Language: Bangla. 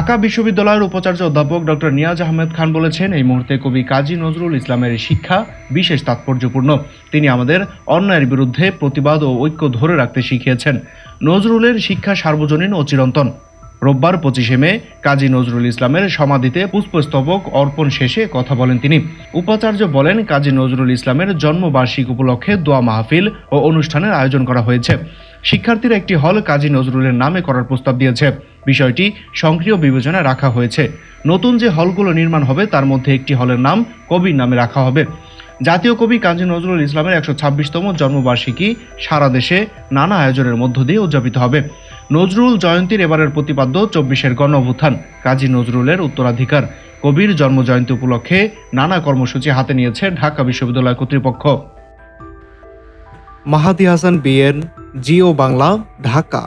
ঢাকা বিশ্ববিদ্যালয়ের উপাচার্য অধ্যাপক ডক্টর নিয়াজ আহমেদ খান বলেছেন, এই মুহূর্তে কবি কাজী নজরুল ইসলামের শিক্ষা বিশেষ তাৎপর্যপূর্ণ। তিনি আমাদের অন্যায়ের বিরুদ্ধে প্রতিবাদ ও ঐক্য ধরে রাখতে শিখিয়েছেন। নজরুলের শিক্ষা সার্বজনীন ও চিরন্তন। রোববার 25 মে কাজী নজরুল ইসলামের সমাধিতে পুষ্পস্তবক অর্পণ শেষে কথা বলেন তিনি। উপাচার্য বলেন, কাজী নজরুল ইসলামের জন্মবার্ষিকী উপলক্ষে দোয়া মাহফিল ও অনুষ্ঠানের আয়োজন করা হয়েছে। শিক্ষার্থীরা একটি হল কাজী নজরুলের নামে করার প্রস্তাব দিয়েছে। বিষয়টি সক্রিয় বিবেচনায় রাখা হয়েছে। নতুন যে হলগুলো নির্মাণ হবে তার মধ্যে একটি হলের নাম কবির নামে রাখা হবে। জাতীয় কবি কাজী নজরুল ইসলামের 126তম জন্মবার্ষিকী সারা দেশে নানা আয়োজনের মধ্য দিয়ে উদযাপিত হবে। নজরুল জয়ন্তীর এবারের প্রতিপাদ্য 24-এর গণঅভ্যুত্থান, কাজী নজরুলের উত্তরাধিকার। কবির জন্মজয়ন্তী উপলক্ষে নানা কর্মসূচি হাতে নিয়েছে ঢাকা বিশ্ববিদ্যালয় কর্তৃপক্ষ। মাহাদি হাসান, বিএন, জিও বাংলা, ঢাকা।